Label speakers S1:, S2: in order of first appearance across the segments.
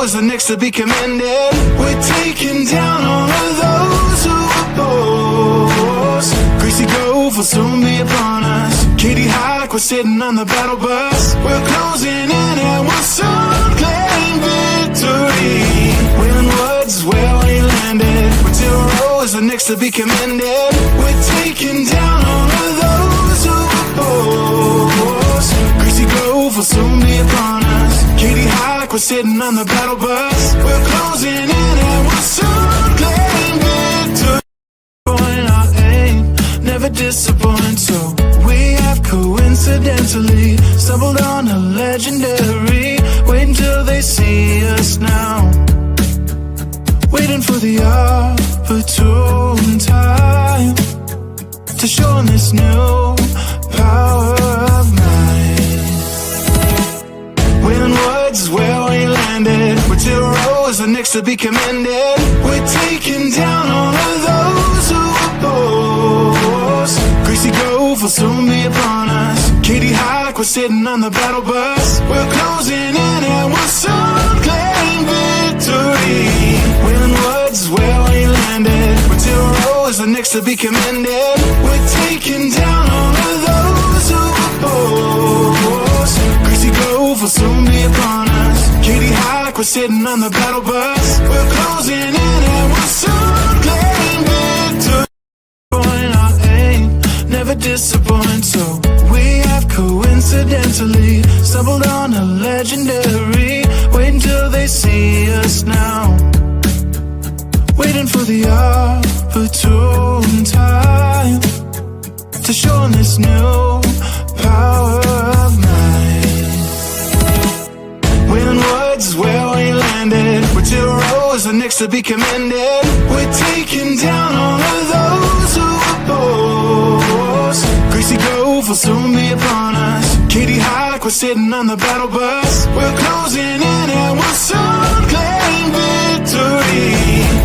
S1: rose are next to be commended. We're taking down all of those who oppose. Greasy Grove will soon be upon us. Katie Hike, we're sitting on the battle bus. We're closing in and we'll soon claim victory. Wailing Woods is where we landed. We're till rose are next to be commended. We're taking down all of those who oppose. Greasy Grove will soon be upon us. Katie Hike, we're sitting on the battle bus. We're closing in and we'll soon claim victory. Our aim never disappoint, so we have coincidentally stumbled on a legendary. Wait until they see us now. Waiting for the opportune time to show them this new power of mine. Wailing Woods is where we landed. We're till rose are next to be commended. We're taking down all of those who oppose. Greasy Grove will soon be upon us. Katie Hike, we're sitting on the battle bus. We're closing in and we'll soon claim victory. Wailing Woods is where we landed. We're till rose are next to be commended. We're taking down all of those who oppose. Greasy Grove will soon be upon us. Katie Hike, we're sitting on the battle bus. We're closing in and we'll soon claim victory. Our aim never disappoint, so we have coincidentally stumbled on a legendary. Wait until they see us now. Waiting for the opportune time to show them this new power of mine. Wailing Woods is where we landed. We're till rose are next to be commended. We're taking down all of those who oppose. Greasy Grove will soon be upon us. Katie Hike, we're sitting on the battle bus. We're closing in and we'll soon claim victory.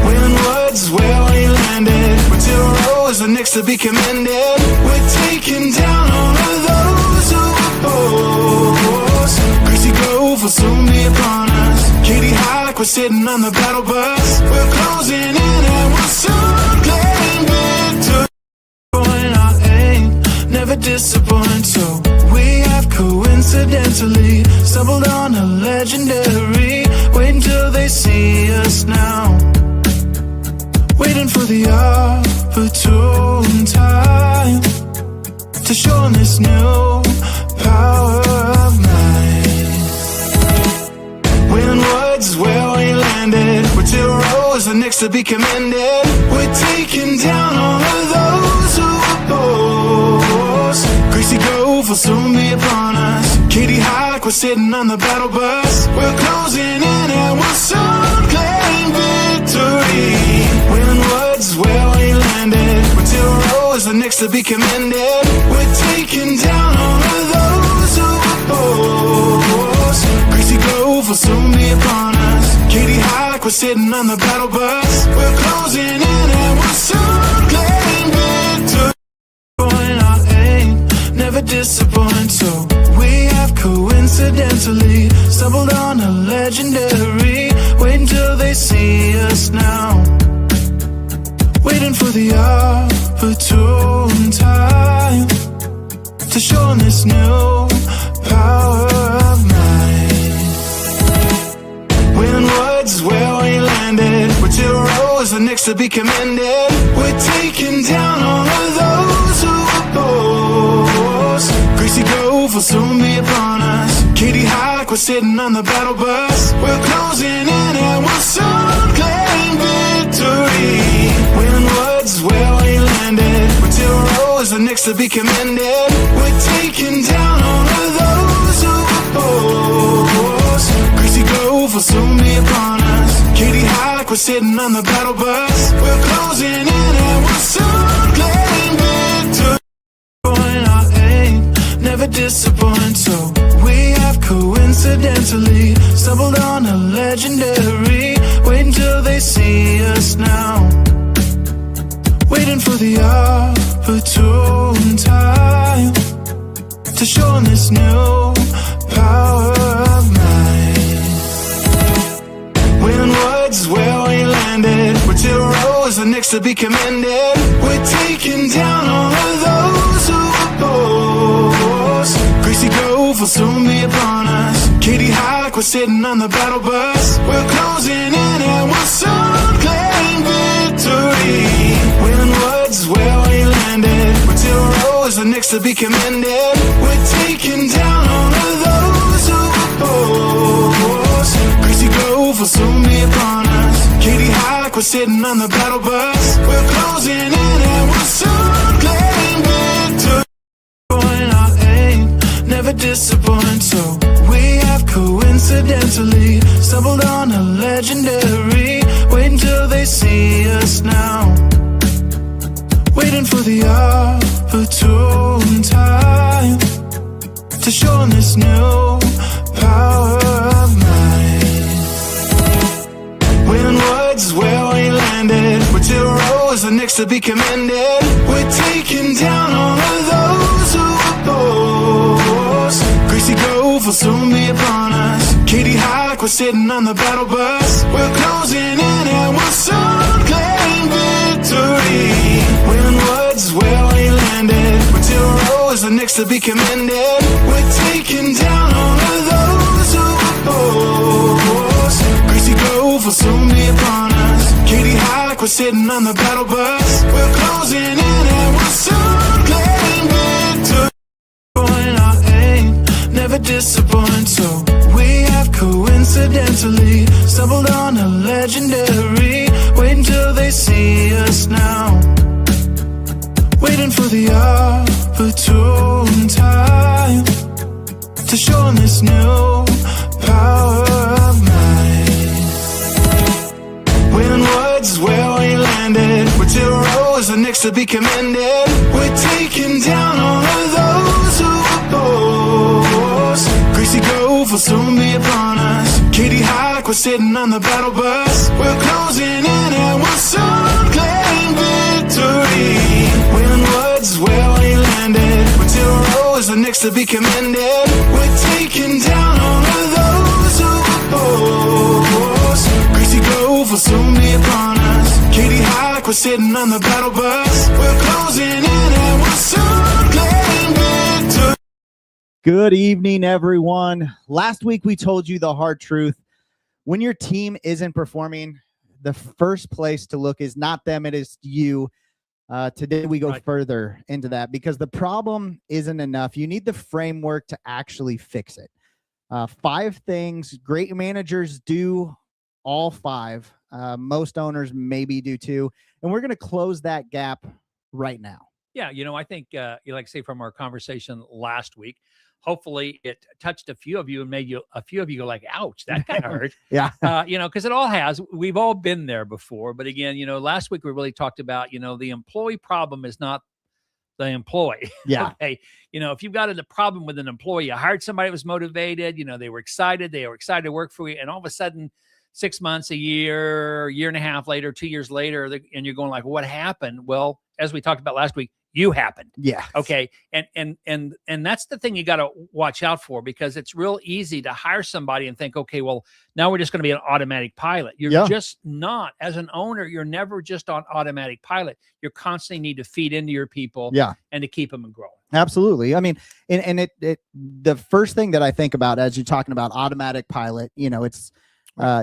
S1: Wailing Woods is where we landed. We're till rose are next to be commended. We're taking down all of those who oppose. Greasy Grove will soon be upon us. Katie Hike, we're sitting on the battle bus. We're closing in and we'll soon claim victory. Our aim never disappoint, so we have coincidentally stumbled on a legendary. Wait until they see us now. Waiting for the opportune time to show them this new power of mine. Wailing Woods is where we landed. We're till rose are next to be commended. We're taking down all of those who oppose. Greasy Grove will soon be upon us. Katie Hike, we're sitting on the battle bus. We're closing in and we'll soon claim victory. Wailing Woods is where we landed. We're till rose are next to be commended. We're taking down all of those who oppose. Greasy Grove will soon be upon us. Katie Hike, we're sitting on the battle bus. We're closing in and we'll soon claim victory. Our aim never disappoint, so we have coincidentally stumbled on a legendary. Wait until they see us now. Waiting for the opportune time to show them this new power of mine. Wailing Woods is where we landed. We're till rose are next to be commended. We're taking down all of those who oppose. Greasy Grove will soon be upon us. Katie Hike, we're sitting on the battle bus. We're closing in and we'll soon claim victory. Wailing Woods is where we landed. We're till rose are next to be commended. We're taking down all of those who oppose. Greasy Grove will soon be upon us. Katie Hike, we're sitting on the battle bus. We're closing in and we'll soon claim victory. Our aim never disappoint, so we have coincidentally stumbled on a legendary. Wait until they see us now. Waiting for the opportune time to show them this new power of mine. next to be commended. We're taking down all of those who oppose. Greasy Grove will soon be upon us. Katie Hike, we're sitting on the battle bus. We're closing in and we'll soon claim victory. Wailing Woods is where we landed. Till Rose are next to be commended. We're taking down all of those who oppose. Greasy Grove will soon be upon us. Katie Hike, we're sitting on the battle bus. We're closing in and we'll soon claim victory. Going our aim, never disappoint. So we have coincidentally stumbled on a legendary. Wait until they see us now. Waiting for the opportune time to show them this new power of mine. Wailing Woods is where we landed. We're till Rose are next to be commended. We're taking down all of those who oppose. Greasy Grove will soon be upon us. Katie Hike, we're sitting on the battle bus. We're closing in and we'll soon claim victory. Wailing Woods is where we landed. We're till Rose are next to be commended. We're taking down all of those who oppose. Greasy Grove will soon be upon us. Katie Hike, we're sitting on the battle bus. We're closing in and we'll soon claim victory. Going our aim, never disappoint. So we have coincidentally stumbled on a legendary. Wait until they see us now. Waiting for the opportune time to show them this new power of mine. Wailing Woods is where we landed. We're till Rose are next to be commended. We're taking down all of those who oppose. Greasy Grove will soon be upon us. Katie Hike, we're sitting on the battle bus. We're closing in and we'll soon claim victory. Wailing Woods is where we landed. We're till Rose are next to be commended. We're taking down all of those who oppose. Greasy Grove will soon be upon us. Katie Hike, we're sitting on the battle bus. We're closing in and we'll soon claim victory.
S2: Good evening, everyone. Last week we told you the hard truth. When your team isn't performing, the first place to look is not them, it is you. Today we go further into that because the problem isn't enough. You need the framework to actually fix it. 5 things. Great managers do all 5. Most owners maybe do 2. And we're going to close that gap right now.
S3: Yeah, I think, like I say, from our conversation last week, hopefully it touched a few of you and made a few of you go like, ouch, that kind of hurt.
S2: Yeah.
S3: Because it all has. We've all been there before. But again, last week we really talked about, the employee problem is not the employee.
S2: Yeah.
S3: Okay. If you've got a problem with an employee, you hired somebody that was motivated, they were excited to work for you. And all of a sudden, 6 months, a year and a half later, 2 years later, and you're going like, what happened? Well, as we talked about last week, you happened.
S2: Yeah.
S3: Okay. And that's the thing you got to watch out for, because it's real easy to hire somebody and think, okay, well, now we're just going to be an automatic pilot. You're just not. As an owner, you're never just on automatic pilot. You constantly need to feed into your people and to keep them growing.
S2: Absolutely. I mean, and it the first thing that I think about as you're talking about automatic pilot, it's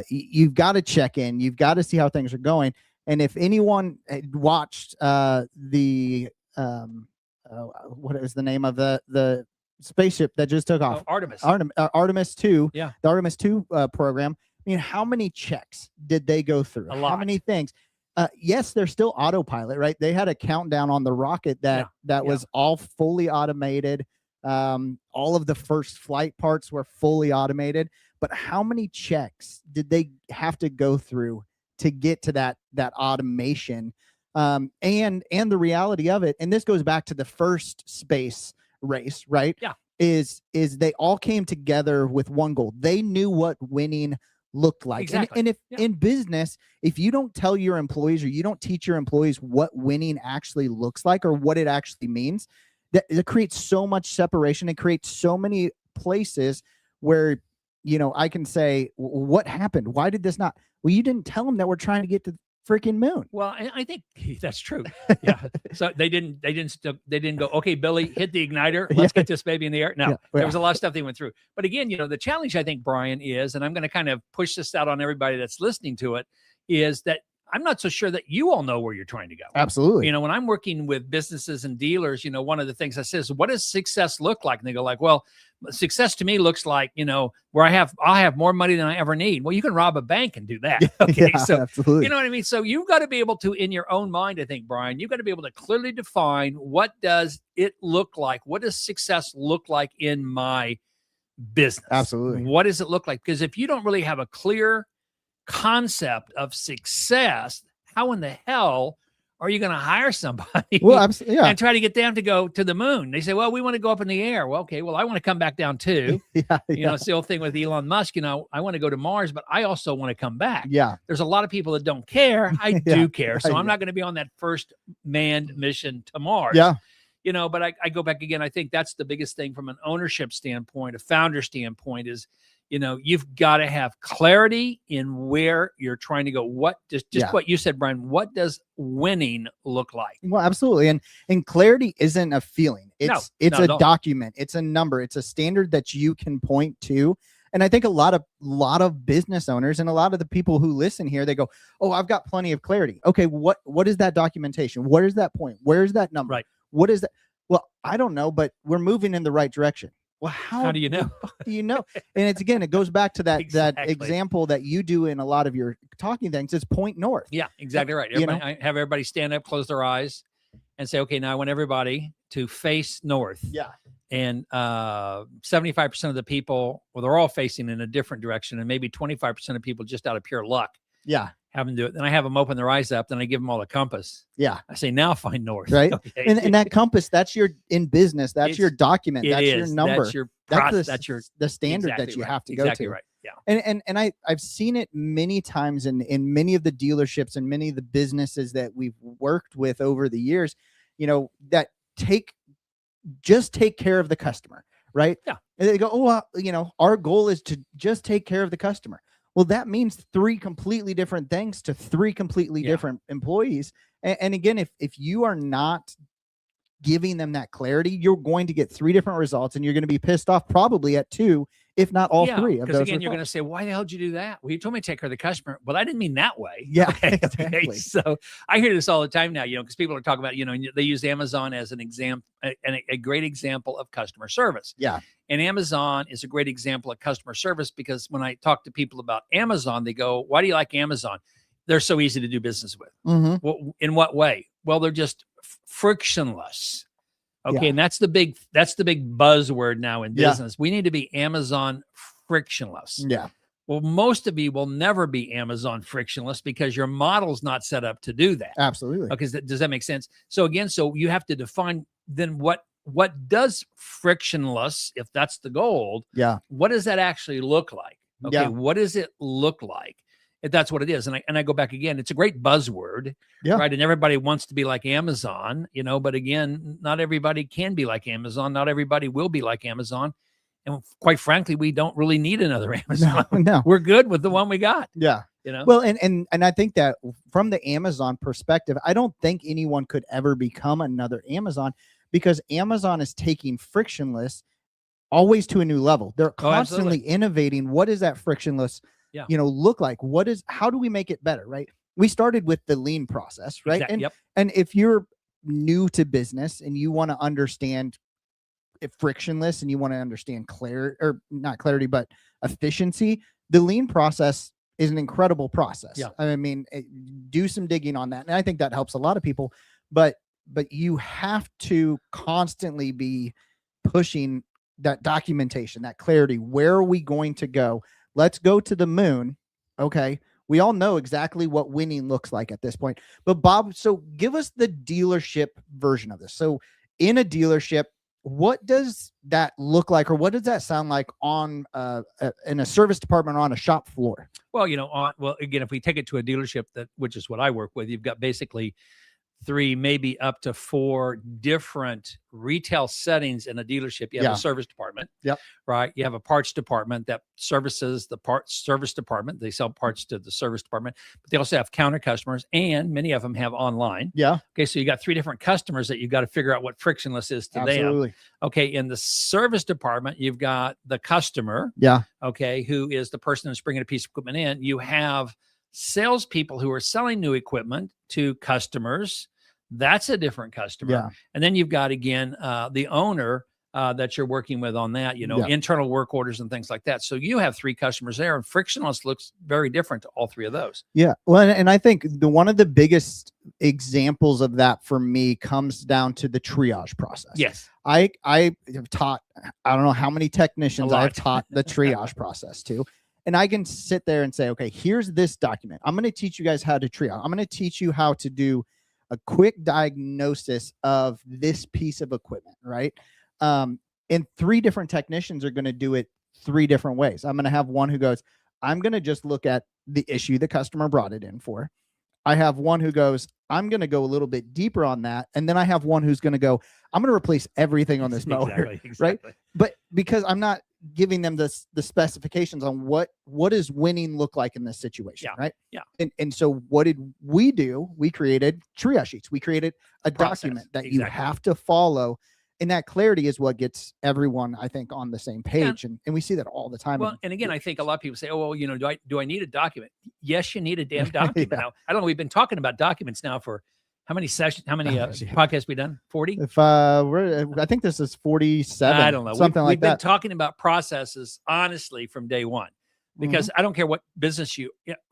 S2: you've got to check in, you've got to see how things are going. And if anyone watched the what was the name of the spaceship that just took off? Artemis 2.
S3: Yeah.
S2: The Artemis 2 program. I mean, how many checks did they go through?
S3: A lot.
S2: How many things? Yes, they're still autopilot, right? They had a countdown on the rocket that was all fully automated. All of the first flight parts were fully automated. But how many checks did they have to go through to get to that automation? And the reality of it, and this goes back to the first space race, right?
S3: Yeah.
S2: Is they all came together with one goal. They knew what winning looked like.
S3: Exactly.
S2: And if in business, if you don't tell your employees or you don't teach your employees what winning actually looks like or what it actually means, that it creates so much separation. It creates so many places where, I can say, what happened? Why did this not? Well, you didn't tell them that we're trying to get freaking moon.
S3: Well, I think that's true. Yeah. So they didn't go, okay, Billy, hit the igniter. Let's get this baby in the air. No, there was a lot of stuff they went through. But again, the challenge I think, Brian, is, and I'm going to kind of push this out on everybody that's listening to it, is that I'm not so sure that you all know where you're trying to go.
S2: Absolutely.
S3: When I'm working with businesses and dealers, one of the things I say is, what does success look like? And they go like, well, success to me looks like, where I'll have more money than I ever need. Well, you can rob a bank and do that. Okay. So
S2: absolutely.
S3: You know what I mean? So you've got to be able to, in your own mind, I think, Brian, you've got to be able to clearly define, what does it look like? What does success look like in my business?
S2: Absolutely.
S3: What does it look like? Because if you don't really have a clear concept of success, how in the hell are you going to hire somebody and try to get them to go to the moon? They say, well, we want to go up in the air. Well, okay, well, I want to come back down too. It's the old thing with Elon Musk, I want to go to Mars, but I also want to come back.
S2: Yeah.
S3: There's a lot of people that don't care. I do care. So I'm not going to be on that first manned mission to Mars.
S2: Yeah.
S3: But I go back again. I think that's the biggest thing from an ownership standpoint, a founder standpoint, is you've got to have clarity in where you're trying to go. What just what you said, Brian, what does winning look like?
S2: Well, absolutely. And clarity isn't a feeling. It's a document. It's a number. It's a standard that you can point to. And I think a lot of business owners and a lot of the people who listen here, they go, oh, I've got plenty of clarity. Okay. What is that documentation? Where is that point? Where's that number?
S3: Right.
S2: What is that? Well, I don't know, but we're moving in the right direction. Well, how
S3: do you know?
S2: Do you know? And it goes back to that example that you do in a lot of your talking things. It's point north.
S3: Yeah, exactly right. I have everybody stand up, close their eyes, and say, okay, now I want everybody to face north.
S2: Yeah.
S3: And 75% of the people, well, they're all facing in a different direction, and maybe 25% of people just out of pure luck.
S2: Yeah.
S3: Have them do it. Then I have them open their eyes up. Then I give them all a compass.
S2: Yeah.
S3: I say, now find north.
S2: Right.
S3: Okay.
S2: And that compass, that's in business. That's your document. That's your number.
S3: That's
S2: the standard
S3: exactly
S2: that you
S3: right.
S2: have to
S3: exactly
S2: go to.
S3: Right. Yeah.
S2: And I've seen it many times in many of the dealerships and many of the businesses that we've worked with over the years, that just take care of the customer. Right.
S3: Yeah.
S2: And they go, oh, our goal is to just take care of the customer. Well, that means 3 completely different things to 3 completely different employees. And again, if you are not giving them that clarity, you're going to get 3 different results, and you're going to be pissed off probably at 2, if not all 3 of those.
S3: Because again, you're going to say, why the hell did you do that? Well, you told me to take care of the customer. Well, I didn't mean that way.
S2: Yeah,
S3: okay,
S2: exactly.
S3: Okay. So I hear this all the time now, because people are talking about, they use Amazon as an example, a great example of customer service.
S2: Yeah.
S3: And Amazon is a great example of customer service, because when I talk to people about Amazon, they go, why do you like Amazon? They're so easy to do business with.
S2: Mm-hmm.
S3: Well, in what way? Well, they're just frictionless. Okay.
S2: Yeah.
S3: And that's the big buzzword now in business. We need to be Amazon frictionless.
S2: Yeah.
S3: Well, most of you will never be Amazon frictionless, because your model's not set up to do that.
S2: Absolutely.
S3: Okay. Does that make sense? So again, you have to define then what does frictionless, if that's the goal, what does that actually look like? Okay.
S2: Yeah.
S3: What does it look like? If that's what it is. And I go back again, it's a great buzzword, right? And everybody wants to be like Amazon, but again, not everybody can be like Amazon. Not everybody will be like Amazon. And quite frankly, we don't really need another Amazon.
S2: No.
S3: We're good with the one we got.
S2: Yeah. Well, and I think that from the Amazon perspective, I don't think anyone could ever become another Amazon, because Amazon is taking frictionless always to a new level. They're constantly innovating. What is that frictionless look like? How do we make it better? Right. We started with the lean process, right?
S3: Exactly.
S2: And if you're new to business and you want to understand frictionless and you want to understand not clarity, but efficiency, the lean process is an incredible process.
S3: Yeah.
S2: I mean, do some digging on that. And I think that helps a lot of people, but you have to constantly be pushing that documentation, that clarity. Where are we going to go? Let's go to the moon. Okay. We all know exactly what winning looks like at this point. But Bob, so give us the dealership version of this. So in a dealership, what does that look like, or what does that sound like on in a service department or on a shop floor?
S3: Well, again, if we take it to a dealership, which is what I work with, you've got basically 3, maybe up to 4 different retail settings in a dealership. You have a service department, right? You have a parts department that services the parts service department. They sell parts to the service department, but they also have counter customers, and many of them have online. Okay, so you got 3 different customers that you got to figure out what frictionless is to them. Okay, in the service department, you've got the customer. Okay, who is the person that's bringing a piece of equipment in. You have salespeople who are selling new equipment to customers. That's a different customer. And then you've got, again, the owner that you're working with on that, internal work orders and things like that. So you have 3 customers there, and frictionless looks very different to all 3 of those.
S2: Well, and I think one of the biggest examples of that for me comes down to the triage process. I have taught, I don't know how many technicians I've taught the triage process to. And I can sit there and say, okay, here's this document. I'm going to teach you guys how to triage. I'm going to teach you how to do a quick diagnosis of this piece of equipment, right? And 3 different technicians are going to do it 3 different ways. I'm going to have one who goes, I'm going to just look at the issue the customer brought it in for. I have one who goes, I'm going to go a little bit deeper on that. And then I have one who's going to go, I'm going to replace everything on this mower, right? But because I'm not giving them the specifications on what does winning look like in this situation, right? And so what did we do? We created triage sheets. We created a document that you have to follow. And that clarity is what gets everyone, I think, on the same page. And we see that all the time.
S3: Well, and again, I think a lot of people say, oh, well, do I need a document? Yes, you need a damn document. Now, I don't know. We've been talking about documents now for how many sessions, how many podcasts we done? 40?
S2: I think this is 47.
S3: I don't know.
S2: Something like that.
S3: We've been talking about processes, honestly, from day one, because I don't care what business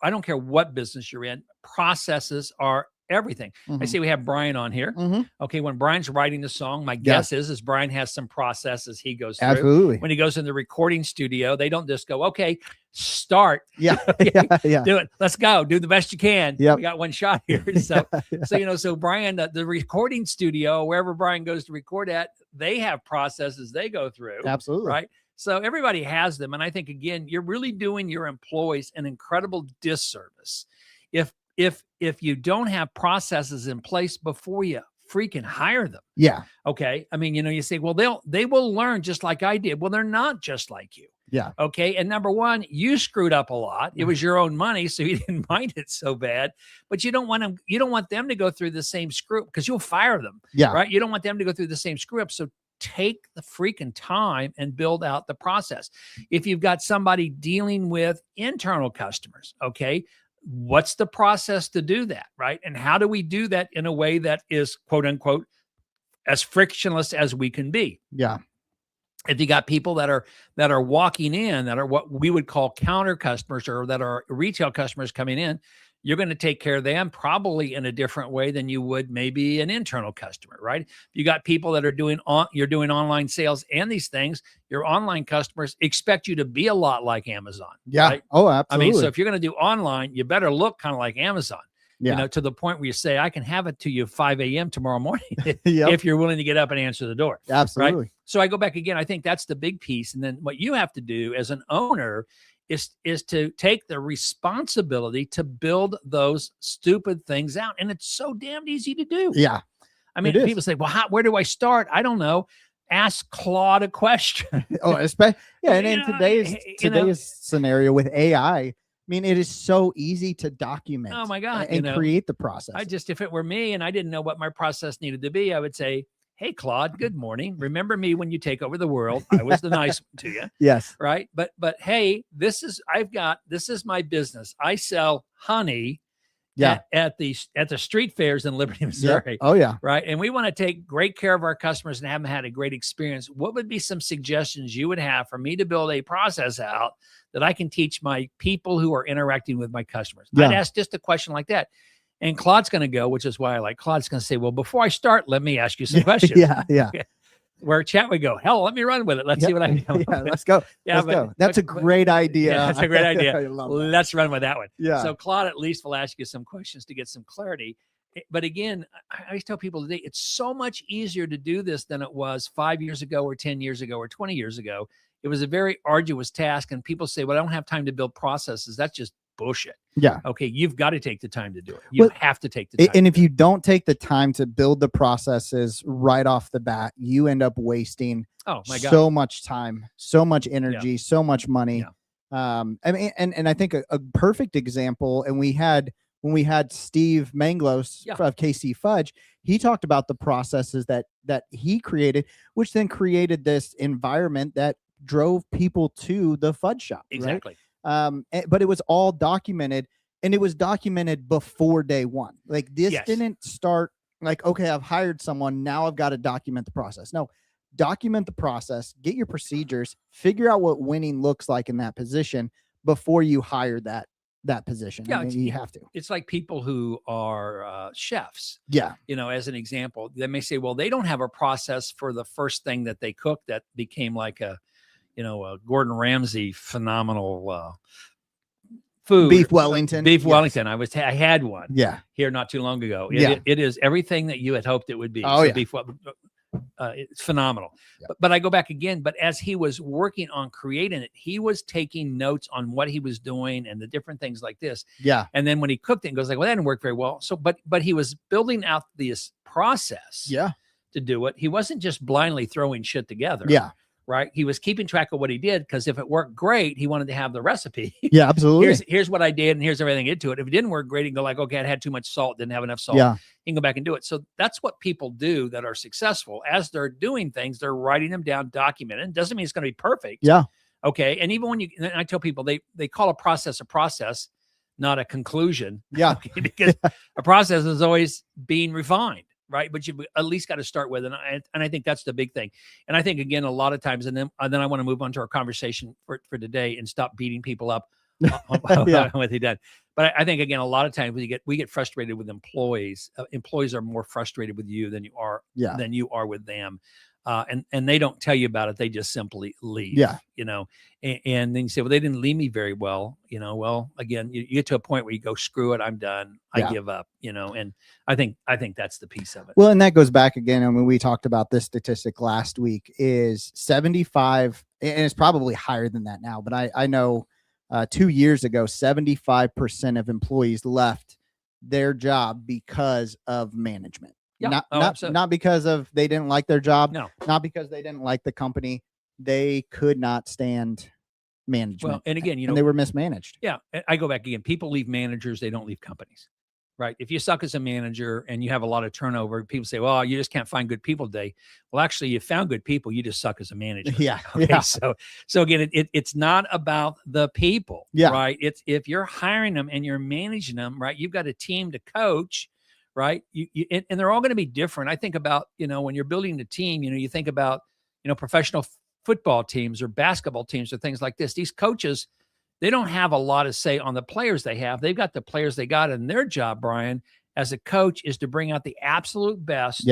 S3: I don't care what business you're in. Processes are everything. I see we have Brian on here. Okay, when Brian's writing the song, my guess is Brian has some processes he goes through.
S2: Absolutely.
S3: When he goes in the recording studio, they don't just go, okay, start. Do it. Let's go. Do the best you can. We got one shot here. So, so Brian, the recording studio, wherever Brian goes to record at, they have processes they go through.
S2: Absolutely.
S3: Right. So everybody has them. And I think, again, you're really doing your employees an incredible disservice if you don't have processes in place before you freaking hire them. Okay. I mean, you say, well, they will learn just like I did. Well, they're not just like you. Okay. And number one, you screwed up a lot. It was your own money, so you didn't mind it so bad. But you don't want them to go through the same screw, because you'll fire them. Right. You don't want them to go through the same screw up. So take the freaking time and build out the process. If you've got somebody dealing with internal customers, okay, what's the process to do that, right? And how do we do that in a way that is, quote unquote, as frictionless as we can be? If you got people that are walking in, that are what we would call counter customers, or that are retail customers coming in, you're going to take care of them probably in a different way than you would maybe an internal customer, right? You got people that are you're doing online sales and these things. Your online customers expect you to be a lot like Amazon. Right?
S2: Oh, absolutely.
S3: I mean, so if you're going to do online, you better look kind of like Amazon. To the point where you say, I can have it to you 5 a.m. tomorrow morning if you're willing to get up and answer the door.
S2: Absolutely.
S3: Right? So I go back again. I think that's the big piece. And then what you have to do as an owner is to take the responsibility to build those stupid things out. And it's so damned easy to do. I mean, people say, well, where do I start? I don't know. Ask Claude a question.
S2: And in today's scenario with AI, I mean, it is so easy to document.
S3: Oh my God.
S2: And create the process.
S3: If it were me and I didn't know what my process needed to be, I would say, hey, Claude, good morning. Remember me when you take over the world. I was the nice one to you.
S2: Yes.
S3: Right. But hey, this is my business. I sell honey at the street fairs in Liberty, Missouri.
S2: Oh yeah.
S3: Right. And we want to take great care of our customers and have them had a great experience. What would be some suggestions you would have for me to build a process out that I can teach my people who are interacting with my customers? I'd ask just a question like that. And Claude's going to go, which is why I like Claude's going to say, well, before I start, let me ask you some questions. Where chat would go, hell, let me run with it. Let's see what I can do.
S2: Let's go. Let's go. That's a great idea.
S3: That's a great idea. Let's run with that one.
S2: So
S3: Claude at least will ask you some questions to get some clarity. But again, I always tell people today, it's so much easier to do this than it was 5 years ago or 10 years ago or 20 years ago. It was a very arduous task. And people say, well, I don't have time to build processes. That's just bullshit.
S2: Yeah.
S3: Okay. You've got to take the time to do it. You have to take the time.
S2: And if you don't take the time to build the processes right off the bat, you end up wasting so much time, so much energy, so much money. I mean, and I think a perfect example, and when we had Steve Manglos of KC Fudge, he talked about the processes that he created, which then created this environment that drove people to the fudge shop.
S3: Exactly.
S2: Right? But it was all documented, and it was documented before day one. Like this didn't start like, okay, I've hired someone, now I've got to document the process. No, document the process, get your procedures, figure out what winning looks like in that position before you hire that position.
S3: Yeah,
S2: I mean, you have to.
S3: It's like people who are chefs.
S2: Yeah.
S3: You know, as an example, they may say, well, they don't have a process for the first thing that they cook that became like a Gordon Ramsay phenomenal food.
S2: Beef Wellington.
S3: Wellington. I had one.
S2: Yeah.
S3: Here not too long ago.
S2: Yeah.
S3: It is everything that you had hoped it would be.
S2: Oh, yeah.
S3: Beef it's phenomenal.
S2: Yeah.
S3: But I go back again. But as he was working on creating it, he was taking notes on what he was doing and the different things like this.
S2: Yeah.
S3: And then when he cooked it, he goes like, well, that didn't work very well. So, but he was building out this process.
S2: Yeah.
S3: To do it. He wasn't just blindly throwing shit together.
S2: Yeah.
S3: Right. He was keeping track of what he did, because if it worked great, he wanted to have the recipe.
S2: Yeah, absolutely.
S3: Here's what I did, and here's everything into it. If it didn't work great, he can go like, okay, I had too much salt, didn't have enough salt.
S2: Yeah.
S3: He can go back and do it. So that's what people do that are successful. As they're doing things, they're writing them down, documenting. It doesn't mean it's going to be perfect.
S2: Yeah.
S3: Okay. And even when I tell people they call a process, not a conclusion.
S2: Yeah.
S3: Okay? Because a process is always being refined. Right. But you at least got to start with. And I think that's the big thing. And I think, again, a lot of times, and then I want to move on to our conversation for today and stop beating people up on what they did. But I think, again, a lot of times we get frustrated with employees. Employees are more frustrated with you than you are with them. And they don't tell you about it. They just simply leave. Yeah. And then you say, well, they didn't leave me very well. Well, again, you get to a point where you go, screw it, I'm done. I give up, and I think that's the piece of it.
S2: Well, and that goes back again. I mean, we talked about this statistic last week is 75, and it's probably higher than that now, but I know 2 years ago, 75% of employees left their job because of management.
S3: Yeah.
S2: Not because of they didn't like their job.
S3: No.
S2: Not because they didn't like the company. They could not stand management.
S3: Well, and again,
S2: and they were mismanaged.
S3: Yeah. I go back again. People leave managers. They don't leave companies. Right. If you suck as a manager and you have a lot of turnover, people say, well, you just can't find good people today. Well, actually, you found good people. You just suck as a manager.
S2: Yeah.
S3: Okay.
S2: Yeah.
S3: So again, it's not about the people.
S2: Yeah.
S3: Right. It's if you're hiring them and you're managing them, right, you've got a team to coach. Right. And they're all going to be different. I think about, when you're building a team, you think about, professional football teams or basketball teams or things like this. These coaches, they don't have a lot to say on the players they have. They've got the players they got, and their job, Brian, as a coach, is to bring out the absolute best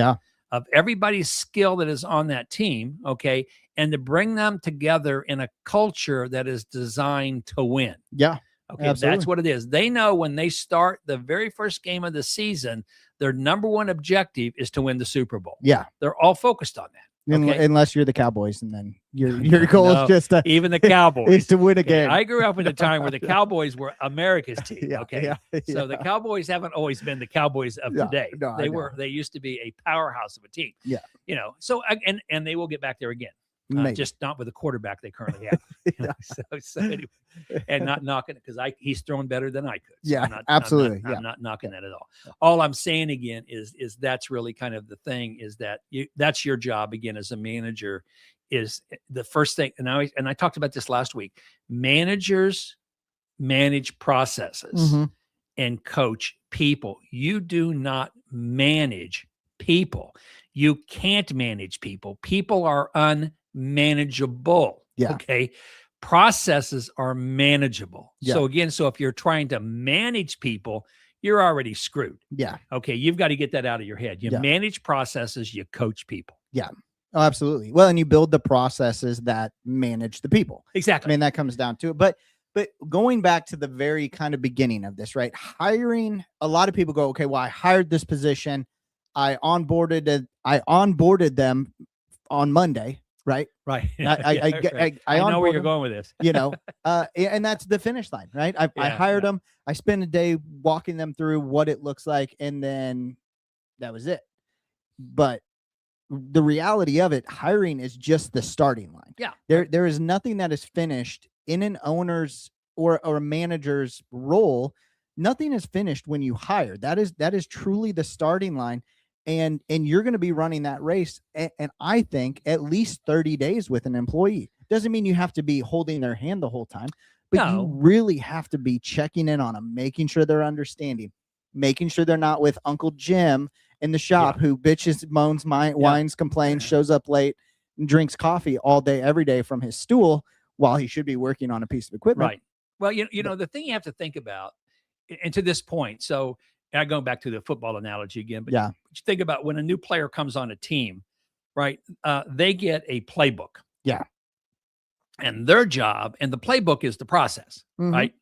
S3: of everybody's skill that is on that team. Okay. And to bring them together in a culture that is designed to win.
S2: Yeah.
S3: Okay,
S2: absolutely.
S3: That's what it is. They know when they start the very first game of the season, their number one objective is to win the Super Bowl.
S2: Yeah.
S3: They're all focused on that. Okay?
S2: Unless you're the Cowboys, and then your goal is just to
S3: even the Cowboys
S2: is to win a game.
S3: I grew up in a time where the Cowboys were America's team.
S2: Yeah.
S3: So the Cowboys haven't always been the Cowboys of today.
S2: No,
S3: they used to be a powerhouse of a team.
S2: Yeah.
S3: So and they will get back there again. Just not with the quarterback they currently have. So anyway, and not knocking it because he's throwing better than I could. So
S2: absolutely.
S3: I'm not knocking that at all. All I'm saying again is that's really kind of the thing is that that's your job again as a manager is the first thing. And I talked about this last week. Managers manage processes and coach people. You do not manage people. You can't manage people. People are unmanageable.
S2: Yeah.
S3: Okay. Processes are manageable.
S2: Yeah.
S3: So again, if you're trying to manage people, you're already screwed.
S2: Yeah.
S3: Okay. You've got to get that out of your head. You manage processes, you coach people.
S2: Yeah. Oh, absolutely. Well, and you build the processes that manage the people.
S3: Exactly.
S2: I mean, that comes down to it. But going back to the very kind of beginning of this, right? Hiring, a lot of people go, okay, well, I hired this position. I onboarded them on Monday. right?
S3: Right.
S2: I
S3: know where
S2: onboard
S3: you're
S2: them,
S3: going with this.
S2: And that's the finish line, right? I hired them. I spent a day walking them through what it looks like, and then that was it. But the reality of it, hiring is just the starting line.
S3: Yeah.
S2: There is nothing that is finished in an owner's or a manager's role. Nothing is finished when you hire. That is truly the starting line. And you're going to be running that race. And I think at least 30 days with an employee. Doesn't mean you have to be holding their hand the whole time, but you really have to be checking in on them, making sure they're understanding, making sure they're not with Uncle Jim in the shop who bitches, moans, whines, complains, shows up late, and drinks coffee all day, every day from his stool while he should be working on a piece of equipment.
S3: Right. Well, the thing you have to think about, and to this point, so I'm going back to the football analogy again, but you think about when a new player comes on a team, right? They get a playbook.
S2: Yeah.
S3: And their job, and the playbook is the process, right?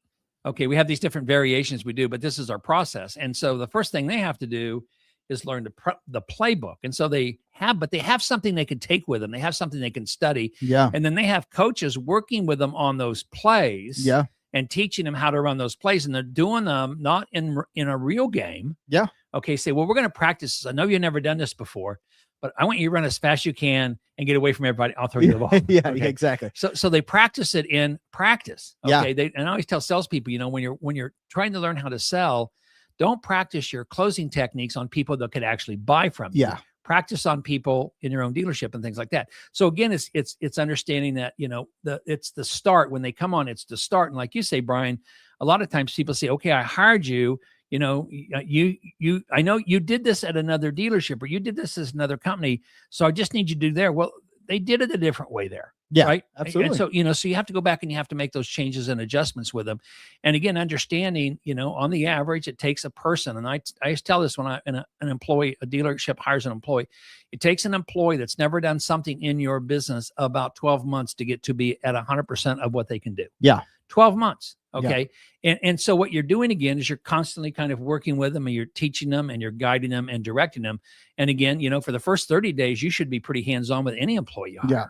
S3: Okay, we have these different variations we do, but this is our process. And so the first thing they have to do is learn the playbook. And so they have something they can take with them. They have something they can study.
S2: Yeah.
S3: And then they have coaches working with them on those plays.
S2: Yeah.
S3: And teaching them how to run those plays. And they're doing them not in a real game.
S2: Yeah.
S3: Okay, say, well, we're going to practice this. I know you've never done this before, but I want you to run as fast as you can and get away from everybody. I'll throw you the ball.
S2: Exactly.
S3: So they practice it in practice. Okay.
S2: Yeah.
S3: And I always tell salespeople, when you're trying to learn how to sell, don't practice your closing techniques on people that could actually buy from you.
S2: Yeah.
S3: Practice on people in your own dealership and things like that. So again, it's understanding that, it's the start. When they come on, it's the start. And like you say, Brian, a lot of times people say, okay, I hired you, I know you did this at another dealership, or you did this as another company, so I just need you to do there. Well, they did it a different way there.
S2: Yeah,
S3: right.
S2: Absolutely.
S3: And so, so you have to go back and you have to make those changes and adjustments with them. And again, understanding, on the average, it takes a person. And I used to tell this when an employee, a dealership hires an employee, it takes an employee that's never done something in your business about 12 months to get to be at 100% of what they can do.
S2: Yeah.
S3: 12 months. Okay. Yeah. And so what you're doing again is you're constantly kind of working with them, and you're teaching them, and you're guiding them and directing them. And again, for the first 30 days, you should be pretty hands-on with any employee you hire.
S2: Yeah.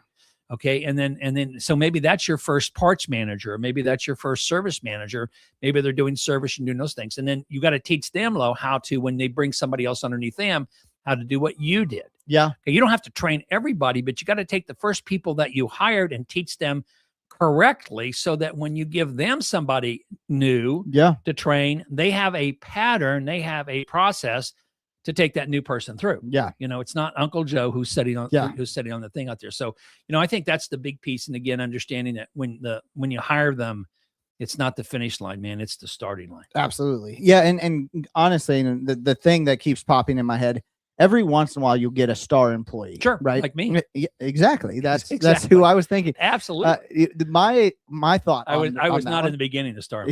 S3: Okay. And then, so maybe that's your first parts manager, or maybe that's your first service manager. Maybe they're doing service and doing those things. And then you got to teach them how to, when they bring somebody else underneath them, how to do what you did.
S2: Yeah.
S3: Okay, you don't have to train everybody, but you got to take the first people that you hired and teach them correctly, so that when you give them somebody new to train, they have a pattern, they have a process to take that new person through.
S2: Yeah.
S3: It's not Uncle Joe who's sitting on the thing out there. So, I think that's the big piece. And again, understanding that when you hire them, it's not the finish line, man. It's the starting line.
S2: Absolutely. Yeah. And honestly, the thing that keeps popping in my head, every once in a while you'll get a star employee.
S3: Sure.
S2: Right.
S3: Like me.
S2: Yeah, exactly. That's who I was thinking.
S3: Absolutely.
S2: My thought.
S3: I was not in the beginning to start.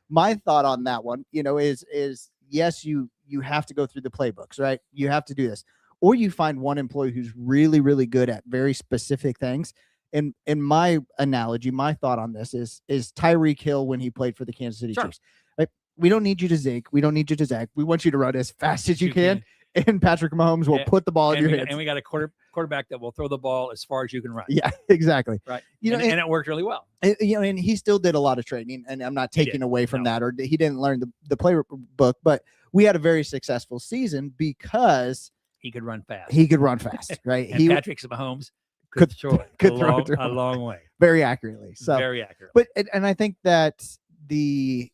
S2: My thought on that one, is yes, you have to go through the playbooks, right? You have to do this, or you find one employee who's really, really good at very specific things. And in my analogy, my thought on this is Tyreek Hill when he played for the Kansas City Chiefs. Right? We don't need you to zig. We don't need you to zag. We want you to run as fast as you can. And Patrick Mahomes will put the ball in your hands.
S3: And we got a quarterback that will throw the ball as far as you can run.
S2: Yeah, exactly.
S3: Right. And it worked really well.
S2: And he still did a lot of training, and I'm not taking away from that, or he didn't learn the playbook, but we had a very successful season because
S3: he could run fast.
S2: Right?
S3: And Patrick Mahomes could throw it a long way.
S2: Very accurately. So
S3: very accurate.
S2: But and I think that the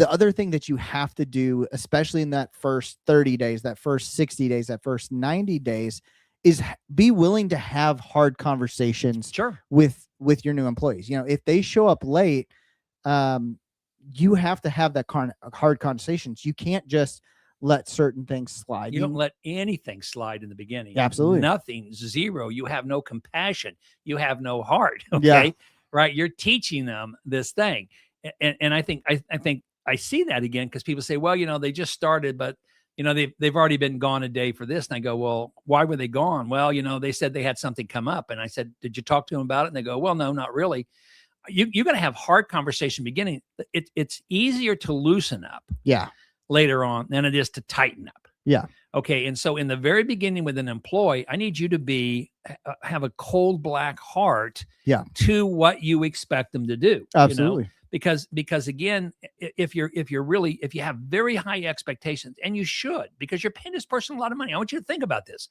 S2: other thing that you have to do, especially in that first 30 days, that first 60 days, that first 90 days, is be willing to have hard conversations with your new employees. If they show up late, you have to have that hard conversations. You can't just let certain things slide.
S3: You don't let anything slide in the beginning.
S2: Absolutely.
S3: Nothing, zero. You have no compassion. You have no heart. Okay.
S2: Yeah.
S3: Right. You're teaching them this thing. And I think I see that again, because people say, well, they just started, but they've already been gone a day for this. And I go, well, why were they gone? Well, they said they had something come up. And I said, did you talk to them about it? And they go, well, no, not really. You're going to have hard conversation beginning. It's easier to loosen up
S2: later
S3: on than it is to tighten up.
S2: Yeah.
S3: Okay. And so in the very beginning with an employee, I need you to have a cold black heart to what you expect them to do.
S2: Absolutely.
S3: Because again, if you have very high expectations, and you should, because you're paying this person a lot of money. I want you to think about this.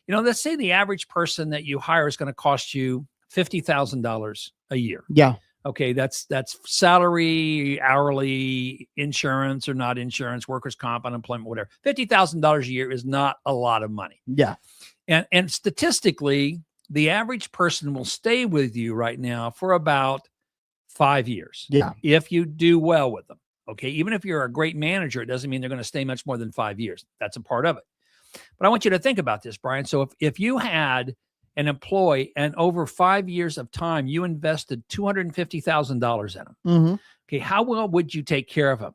S3: Let's say the average person that you hire is going to cost you $50,000 a year.
S2: Yeah.
S3: Okay, that's salary, hourly, insurance or not insurance, workers' comp, unemployment, whatever. $50,000 a year is not a lot of money.
S2: Yeah.
S3: And statistically, the average person will stay with you right now for about 5 years.
S2: Yeah.
S3: If you do well with them. Okay, even if you're a great manager, it doesn't mean they're going to stay much more than 5 years. That's a part of it. But I want you to think about this, Brian. So if you had an employee and over 5 years of time, you invested $250,000 in them.
S2: Mm-hmm.
S3: Okay. How well would you take care of them?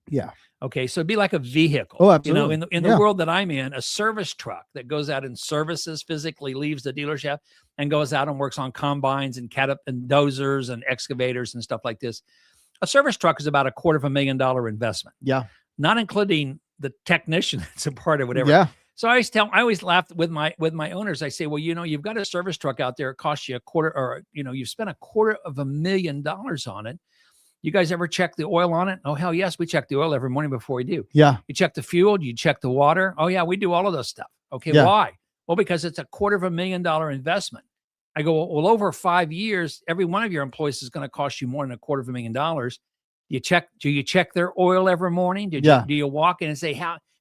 S2: Yeah.
S3: Okay. So it'd be like a vehicle.
S2: Oh, absolutely.
S3: In the world that I'm in, a service truck that goes out and services, physically leaves the dealership and goes out and works on combines and dozers and excavators and stuff like this. A service truck is about $250,000 investment.
S2: Yeah.
S3: Not including the technician that's a part of whatever.
S2: Yeah.
S3: So I always laugh with my owners. I say, well, you've got a service truck out there. It costs you you've spent $250,000 on it. You guys ever check the oil on it? Oh, hell yes. We check the oil every morning before we do.
S2: Yeah.
S3: You check the fuel. You check the water. Oh yeah. We do all of those stuff. Okay.
S2: Yeah.
S3: Why? Well, because it's $250,000 investment. I go, well, over 5 years, every one of your employees is going to cost you more than $250,000. Do you check their oil every morning? Do you walk in and say,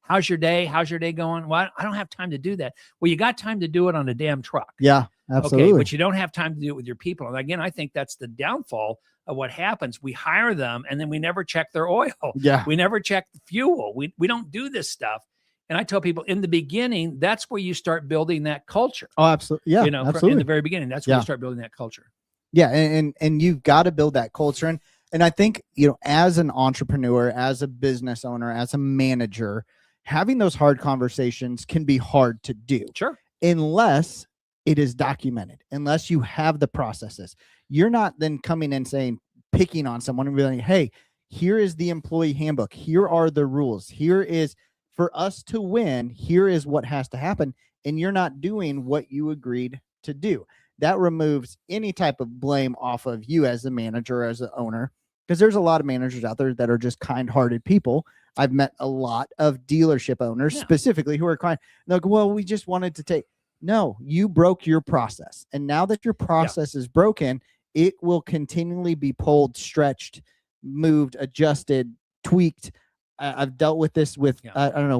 S3: how's your day? How's your day going? Well, I don't have time to do that. Well, you got time to do it on a damn truck.
S2: Yeah, absolutely.
S3: Okay, but you don't have time to do it with your people. And again, I think that's the downfall of what happens. We hire them and then we never check their oil.
S2: Yeah.
S3: We never check the fuel. We don't do this stuff. And I tell people in the beginning, that's where you start building that culture.
S2: Oh, absolutely. Yeah, absolutely.
S3: In the very beginning, that's where you start building that culture.
S2: Yeah, and you've got to build that culture. And I think, as an entrepreneur, as a business owner, as a manager, having those hard conversations can be hard to do.
S3: Sure.
S2: Unless it is documented, unless you have the processes. You're not then coming and picking on someone and being like, hey, here is the employee handbook. Here are the rules. Here is, for us to win, here is what has to happen. And you're not doing what you agreed to do. That removes any type of blame off of you as a manager, as an owner, because there's a lot of managers out there that are just kind-hearted people. I've met a lot of dealership owners specifically who are kind. They'll go, well, we just wanted to take. No, you broke your process. And now that your process is broken, it will continually be pulled, stretched, moved, adjusted, tweaked. I've dealt with this with,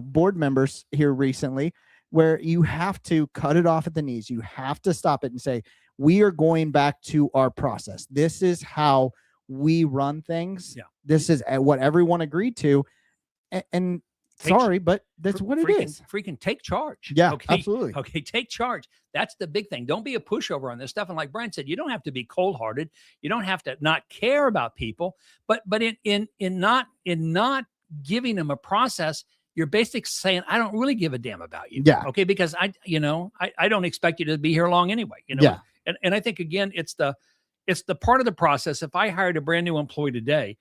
S2: board members here recently, where you have to cut it off at the knees. You have to stop it and say, we are going back to our process. This is how we run things. Yeah. This is what everyone agreed to. And sorry, but that's what it is.
S3: Freaking take charge.
S2: Yeah,
S3: okay?
S2: Absolutely.
S3: Okay, take charge. That's the big thing. Don't be a pushover on this stuff. And like Brian said, you don't have to be cold-hearted. You don't have to not care about people. But in not giving them a process, you're basically saying, I don't really give a damn about you.
S2: Yeah.
S3: Okay. Because I don't expect you to be here long anyway.
S2: Yeah.
S3: And I think again, it's the part of the process. If I hired a brand new employee today,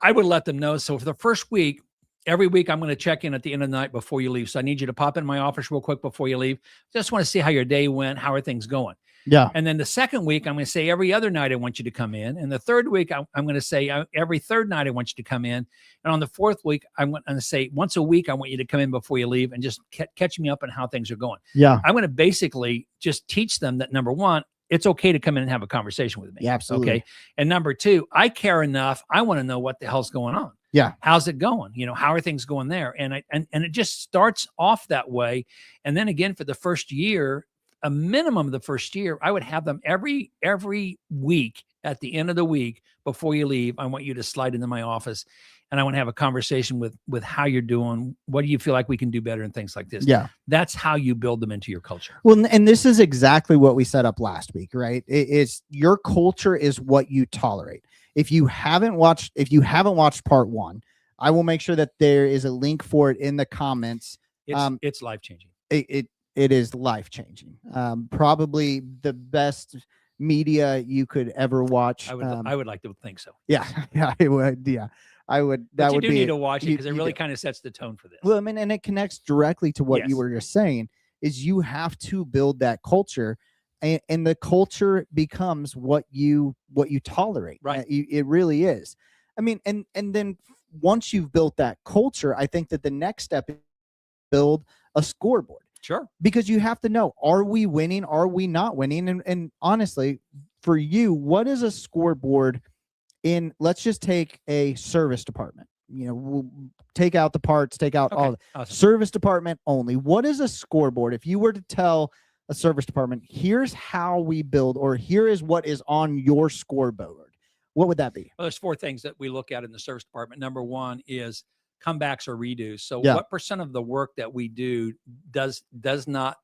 S3: I would let them know. So for the first week, every week, I'm going to check in at the end of the night before you leave. So I need you to pop in my office real quick before you leave. Just want to see how your day went. How are things going?
S2: Yeah.
S3: And then the second week, I'm going to say every other night I want you to come in. And the third week, I'm going to say every third night I want you to come in. And on the fourth week, I'm going to say once a week I want you to come in before you leave and just catch me up on how things are going.
S2: Yeah.
S3: I'm going to basically just teach them that, number one, it's okay to come in and have a conversation with me.
S2: Yeah, absolutely.
S3: Okay. And number two, I care enough. I want to know what the hell's going on.
S2: Yeah.
S3: How's it going? How are things going there? And it just starts off that way. And then again, for the first year, a minimum of the first year, I would have them every week at the end of the week before you leave. I want you to slide into my office and I want to have a conversation with how you're doing. What do you feel like we can do better and things like this?
S2: Yeah.
S3: That's how you build them into your culture.
S2: Well, and this is exactly what we set up last week, right? It's your culture is what you tolerate. If you haven't watched part one, I will make sure that there is a link for it in the comments.
S3: It's life-changing.
S2: It is life-changing. Probably the best media you could ever watch.
S3: I would like to think so.
S2: Yeah, yeah, I would. Yeah, I would.
S3: But
S2: That
S3: you
S2: would
S3: do
S2: be
S3: need to watch it because it
S2: you
S3: really
S2: do.
S3: kind of sets the tone for this.
S2: Well, I mean, and it connects directly to what you
S3: Yes.
S2: were just saying. Is you have to build that culture, and the culture becomes what you tolerate.
S3: Right.
S2: It really is. I mean, and then once you've built that culture, I think that the next step is build a scoreboard.
S3: Sure.
S2: Because you have to know, are we winning? Are we not winning? And honestly, for you, what is a scoreboard in, let's just take a service department. We'll take out the parts, take out all the
S3: Awesome.
S2: service department only. What is a scoreboard? If you were to tell a service department, here's how we build, or here is what is on your scoreboard, what would that be?
S3: Well, there's 4 things that we look at in the service department. Number 1 is comebacks or redos. So
S2: Yeah.
S3: what % of the work that we do is not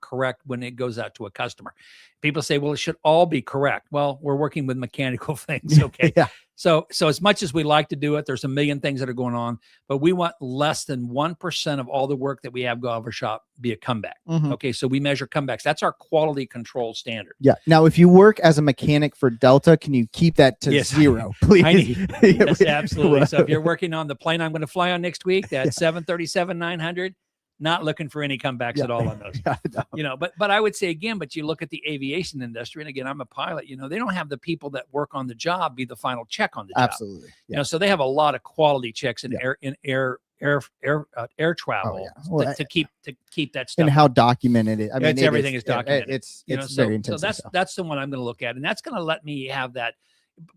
S3: correct when it goes out to a customer? People say, well, it should all be correct. Well, we're working with mechanical things. Okay.
S2: Yeah.
S3: So as much as we like to do it, there's a million things that are going on, but we want less than 1% of all the work that we have go out of our shop be a comeback.
S2: Mhm.
S3: Okay. So we measure comebacks. That's our quality control standard.
S2: Yeah. Now, if you work as a mechanic for Delta, can you keep that to
S3: Yes.
S2: 0, please?
S3: I need, yes, absolutely. So if you're working on the plane I'm going to fly on next week, that 737-900, not looking for any comebacks at all on those.
S2: Yeah, no.
S3: But I would say again, but you look at the aviation industry, and again, I'm a pilot, they don't have the people that work on the job be the final check on the job.
S2: Absolutely.
S3: So they have a lot of quality checks in air travel
S2: Well,
S3: to keep that stuff.
S2: And how documented it. I mean,
S3: everything is documented.
S2: It's very intense.
S3: So that's the one I'm going to look at, and that's going to let me have that.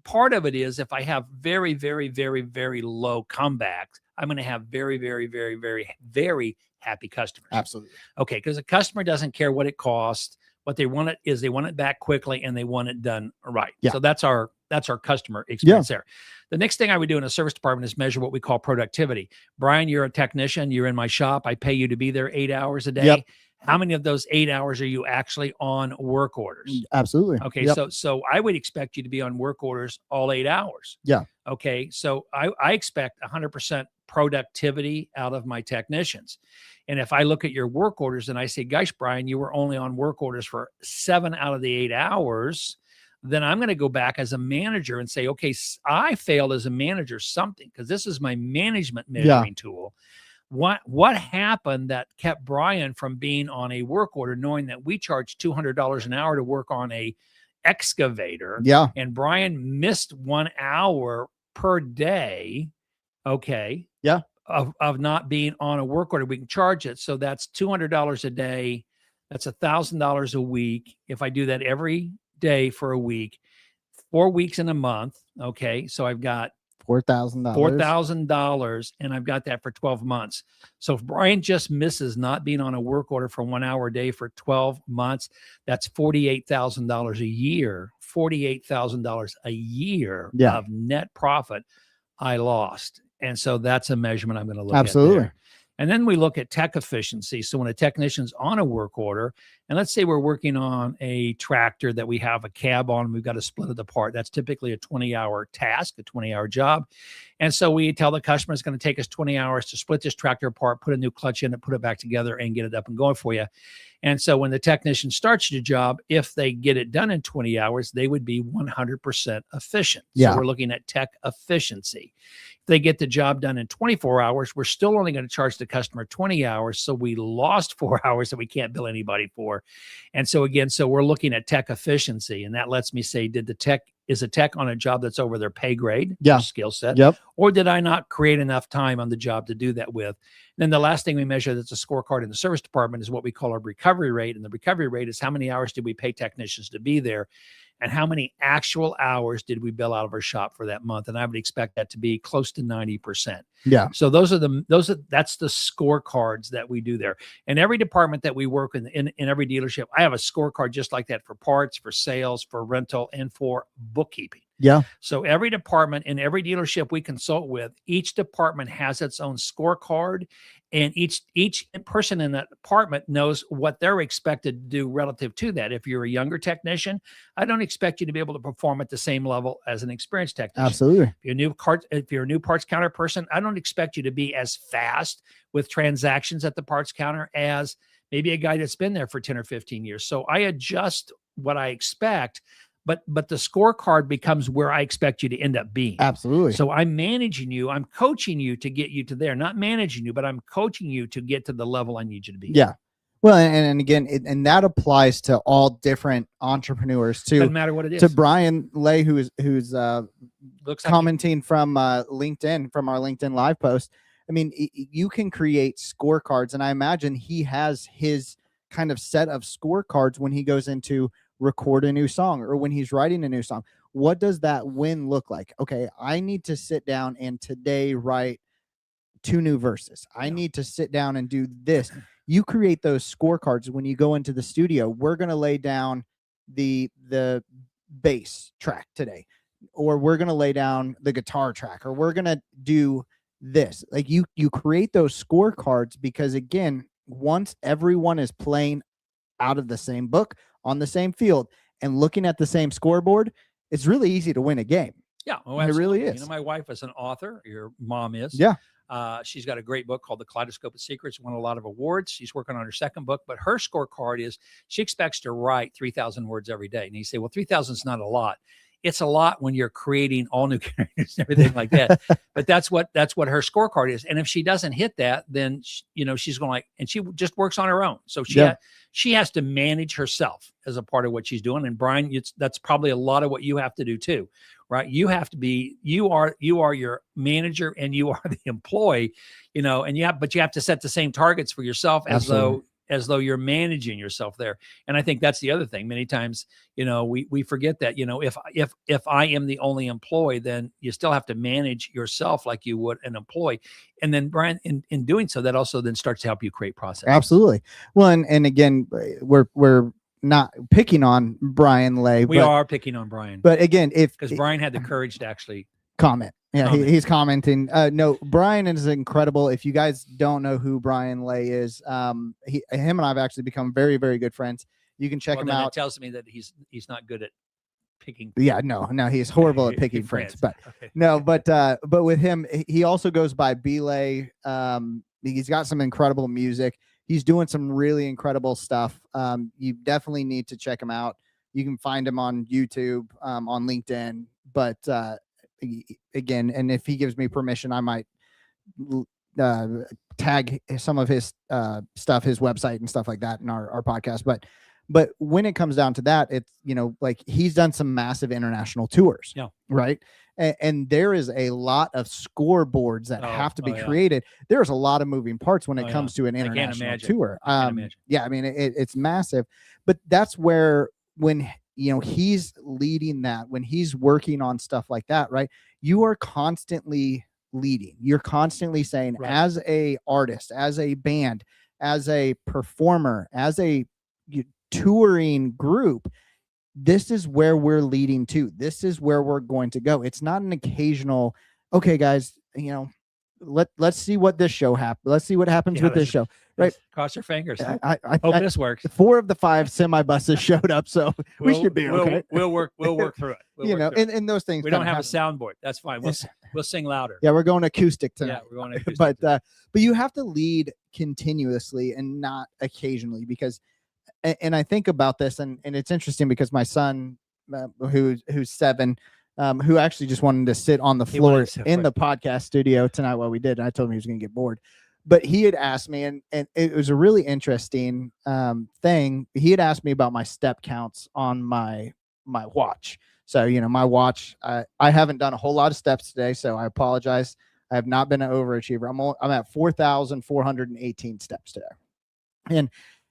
S3: Part of it is if I have very, very, very, very low comebacks, I'm going to have very, very, very, very, very happy customers.
S2: Absolutely.
S3: Okay, because a customer doesn't care what it costs. What they want they want it back quickly and they want it done right.
S2: Yeah.
S3: So that's our customer experience there. The next thing I would do in a service department is measure what we call productivity. Brian, you're a technician. You're in my shop. I pay you to be there 8 hours a day.
S2: Yep.
S3: How many of those 8 hours are you actually on work orders?
S2: Absolutely.
S3: Okay, so I would expect you to be on work orders all 8 hours.
S2: Yeah.
S3: Okay, so I expect 100% productivity out of my technicians. And if I look at your work orders and I say, gosh, Brian, you were only on work orders for 7 out of the 8 hours, then I'm going to go back as a manager and say, okay, I failed as a manager something, because this is my management measuring tool. What happened that kept Brian from being on a work order, knowing that we charge $200 an hour to work on a excavator?
S2: Yeah.
S3: And Brian missed 1 hour per day. Okay.
S2: Yeah.
S3: Of not being on a work order. We can charge it. So that's $200 a day. That's $1,000 a week. If I do that every day for a week, 4 weeks in a month. Okay. So I've got $4,000, and I've got that for 12 months. So if Brian just misses not being on a work order for 1 hour a day for 12 months, that's $48,000 a year. $48,000 a year of net profit I lost. And so that's a measurement I'm going to look at there. And then we look at tech efficiency. So when a technician's on a work order, and let's say we're working on a tractor that we have a cab on, and we've got to split it apart. That's typically a 20-hour task, a 20-hour job. And so we tell the customer it's going to take us 20 hours to split this tractor apart, put a new clutch in it, put it back together, and get it up and going for you. And so when the technician starts the job, if they get it done in 20 hours, they would be 100% efficient. So we're looking at tech efficiency. If they get the job done in 24 hours, we're still only going to charge the customer 20 hours. So we lost 4 hours that we can't bill anybody for. And so again, so we're looking at tech efficiency, and that lets me say, is a tech on a job that's over their pay grade, skill set, or did I not create enough time on the job to do that with? And then the last thing we measure that's a scorecard in the service department is what we call our recovery rate. And the recovery rate is how many hours did we pay technicians to be there, and how many actual hours did we bill out of our shop for that month? And I would expect that to be close to 90%.
S2: Yeah.
S3: So that's the scorecards that we do there. And every department that we work in every dealership, I have a scorecard just like that for parts, for sales, for rental, and for bookkeeping.
S2: Yeah.
S3: So every department in every dealership we consult with, each department has its own scorecard, and each person in that department knows what they're expected to do relative to that. If you're a younger technician, I don't expect you to be able to perform at the same level as an experienced technician.
S2: Absolutely.
S3: If you're a new parts counter person, I don't expect you to be as fast with transactions at the parts counter as maybe a guy that's been there for 10 or 15 years. So I adjust what I expect, but the scorecard becomes where I expect you to end up being.
S2: Absolutely.
S3: So I'm managing you, I'm coaching you to get you to there, not managing you, but I'm coaching you to get to the level I need you to be.
S2: Yeah. Well, and again, and that applies to all different entrepreneurs too.
S3: Doesn't matter what it is.
S2: To Brian Lay, who's
S3: Looks
S2: commenting from LinkedIn, from our LinkedIn live post. I mean, you can create scorecards, and I imagine he has his kind of set of scorecards when he goes into record a new song or when he's writing a new song. What does that win look like? Okay, I need to sit down and today write 2 new verses. I need to sit down and do this. You create those scorecards when you go into the studio. We're going to lay down the bass track today, or we're going to lay down the guitar track, or we're going to do this. Like you create those scorecards because, again, once everyone is playing out of the same book on the same field and looking at the same scoreboard, it's really easy to win a game.
S3: Yeah,
S2: it really is.
S3: You know, my wife is an author. Your mom is.
S2: Yeah.
S3: She's got a great book called The Kaleidoscope of Secrets, won a lot of awards. She's working on her second book, but her scorecard is she expects to write 3,000 words every day. And you say, well, 3,000 is not a lot. It's a lot when you're creating all new characters and everything like that. But that's what her scorecard is. And if she doesn't hit that, then she's going and she just works on her own. So she has to manage herself as a part of what she's doing. And Brian, that's probably a lot of what you have to do too, right? You have to be, you are your manager and you are the employee, and you have to set the same targets for yourself as though you're managing yourself there. And I think that's the other thing. Many times, we forget that, if I am the only employee, then you still have to manage yourself like you would an employee. And then Brian, in doing so, that also then starts to help you create processes.
S2: Absolutely. Well, and again, we're not picking on Brian Lay.
S3: We are picking on Brian.
S2: But again, because
S3: Brian had the courage to actually
S2: comment. Yeah, he's commenting. No, Brian is incredible. If you guys don't know who Brian Lay is, him and I have actually become very, very good friends. You can check him out.
S3: It tells me that he's not good at picking.
S2: Yeah, no, he's horrible at picking friends. But okay. No, but with him, he also goes by Belay. He's got some incredible music. He's doing some really incredible stuff. You definitely need to check him out. You can find him on YouTube, on LinkedIn, but again, and if he gives me permission, I might tag some of his stuff, his website and stuff like that in our podcast. But when it comes down to that, it's, like he's done some massive international tours.
S3: Yeah.
S2: Right. And there is a lot of scoreboards that have to be created. There's a lot of moving parts when it comes to an international tour. Yeah, I mean, it's massive, but that's where when he's leading that, when he's working on stuff like that, right? You are constantly leading. You're constantly saying, right, as a artist, as a band, as a performer, as a touring group, this is where we're leading to. This is where we're going to go. It's not an occasional, okay, guys, let's see what this show happens. Let's see what happens with this show. Right.
S3: Cross your fingers.
S2: I
S3: hope this works.
S2: 4 of the 5 semi buses showed up, so we should be okay.
S3: We'll work through it.
S2: And those things.
S3: We don't have a soundboard. That's fine. We'll sing louder.
S2: Yeah, we're going acoustic tonight.
S3: Yeah, we're going acoustic.
S2: But you have to lead continuously and not occasionally, because, and I think about this, and it's interesting because my son, who's 7, who actually just wanted to sit on the floor in the podcast studio tonight while we did. And I told him he was going to get bored, but he had asked me, and it was a really interesting thing. He had asked me about my step counts on my watch. So, my watch, I haven't done a whole lot of steps today, so I apologize. I have not been an overachiever. I'm at 4,418 steps today. And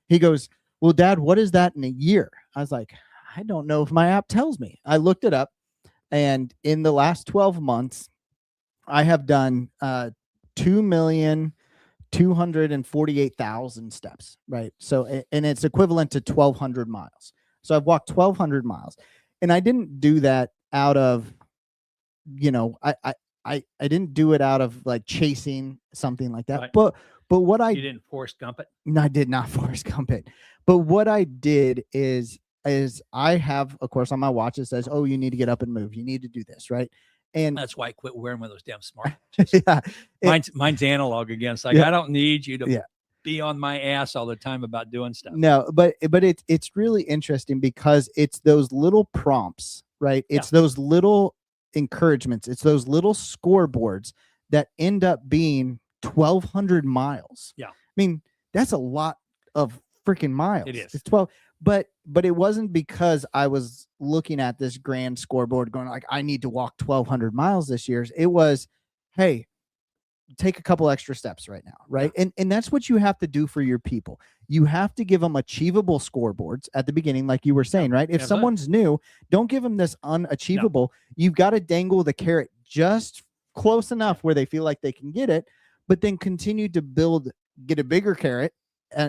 S2: he goes, well, Dad, what is that in a year? I was like, I don't know if my app tells me. I looked it up. And in the last 12 months, I have done 2,248,000 steps, right? So, and it's equivalent to 1,200 miles. So I've walked 1,200 miles, and I didn't do that out of, I didn't do it out of like chasing something like that. Right. But what you
S3: didn't Forrest Gump it?
S2: No, I did not Forrest Gump it. But what I did is I have, of course, on my watch, it says, oh, you need to get up and move. You need to do this, right? And
S3: that's why I quit wearing one of those damn smartwatches. Yeah. Mine's analog again. It's like, I don't need you to be on my ass all the time about doing stuff.
S2: No, but it's really interesting because it's those little prompts, right? It's those little encouragements. It's those little scoreboards that end up being 1,200 miles.
S3: Yeah.
S2: I mean, that's a lot of freaking miles.
S3: It is.
S2: It's 12. But it wasn't because I was looking at this grand scoreboard going like, I need to walk 1,200 miles this year. It was, hey, take a couple extra steps right now, right?
S3: Yeah.
S2: And that's what you have to do for your people. You have to give them achievable scoreboards at the beginning, like you were saying, right? If someone's new, don't give them this unachievable. You've got to dangle the carrot just close enough where they feel like they can get it, but then continue to get a bigger carrot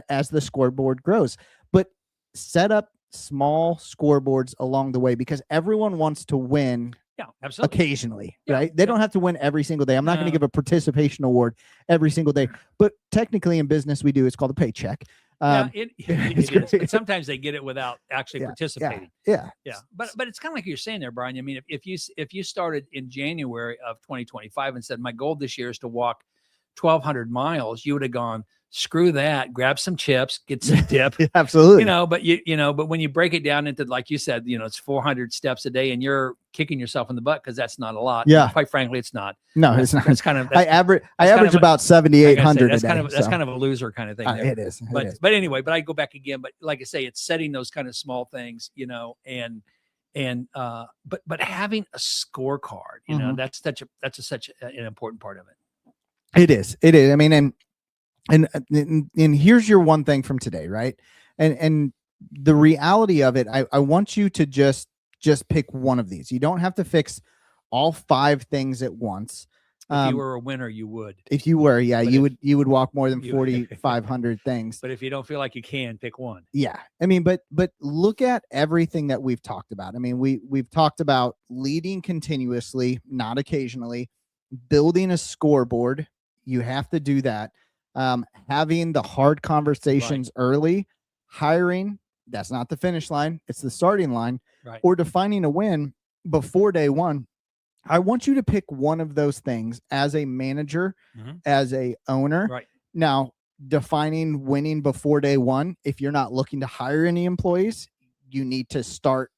S2: as the scoreboard grows. But set up small scoreboards along the way because everyone wants to win.
S3: Yeah, absolutely.
S2: Occasionally, right? They don't have to win every single day. I'm not going to give a participation award every single day, but technically in business we do. It's called a paycheck.
S3: It is. But sometimes they get it without actually participating.
S2: Yeah.
S3: But it's kind of like you're saying there, Brian. I mean, if you started in January of 2025 and said my goal this year is to walk 1,200 miles, you would have gone, screw that, grab some chips, get some dip.
S2: Absolutely.
S3: But when you break it down into, like you said, it's 400 steps a day and you're kicking yourself in the butt because that's not a lot.
S2: Yeah.
S3: Quite frankly, it's not.
S2: No, it's not.
S3: That's kind of,
S2: I average about 7,800
S3: that's
S2: a day.
S3: That's kind of a loser kind of thing.
S2: It is.
S3: But anyway, but I go back again, but like I say, it's setting those kind of small things, but having a scorecard, that's such an important part of it.
S2: It is. I mean, and here's your one thing from today, right? And the reality of it, I want you to just pick one of these. You don't have to fix all 5 things at once.
S3: If you were a winner, you would.
S2: If you were, you would walk more than 4,500 things.
S3: But if you don't feel like you can, pick one.
S2: Yeah. I mean, but look at everything that we've talked about. I mean, we've talked about leading continuously, not occasionally, building a scoreboard. You have to do that. Having the hard conversations early, hiring, that's not the finish line, it's the starting line, or defining a win before day one. I want you to pick one of those things as a manager, as a owner.
S3: Right.
S2: Now, defining winning before day one, if you're not looking to hire any employees, you need to start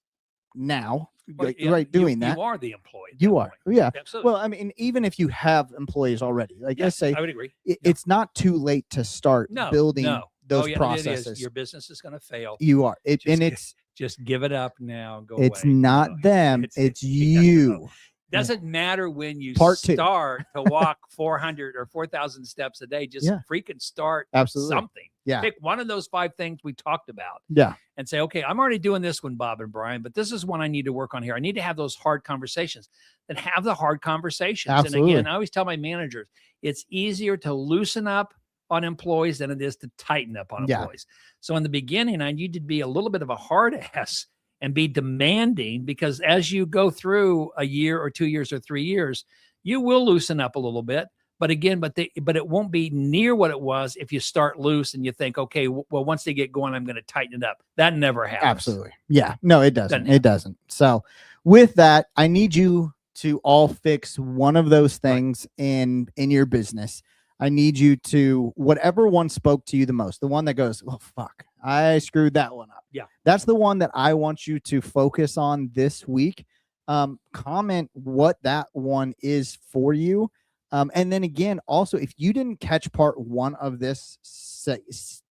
S2: now. Doing that.
S3: You are the employee.
S2: You are. Yeah.
S3: Absolutely.
S2: Well, I mean, even if you have employees already, like I say,
S3: I would agree.
S2: It's not too late to start building those processes.
S3: Your business is going to fail.
S2: You are.
S3: Just give it up now. Go
S2: it's
S3: away.
S2: Not them. It's you.
S3: Doesn't matter when you
S2: start
S3: to walk 400 or 4,000 steps a day. Just freaking start something.
S2: Yeah.
S3: Pick one of those 5 things we talked about.
S2: Yeah.
S3: And say, okay, I'm already doing this one, Bob and Brian, but this is one I need to work on here. I need to have those hard conversations. Then have the hard conversations.
S2: Absolutely.
S3: And again, I always tell my managers, it's easier to loosen up on employees than it is to tighten up on employees. So in the beginning, I need to be a little bit of a hard ass and be demanding, because as you go through a year or 2 years or 3 years, you will loosen up a little bit. But again, but it won't be near what it was if you start loose and you think, okay, well, once they get going, I'm going to tighten it up. That never happens.
S2: Absolutely. Yeah. No, it doesn't. It doesn't. So with that, I need you to all fix one of those things in your business. I need you to, whatever one spoke to you the most, the one that goes, oh, fuck, I screwed that one up.
S3: Yeah.
S2: That's the one that I want you to focus on this week. Comment what that one is for you. And then again, also, if you didn't catch part 1 of this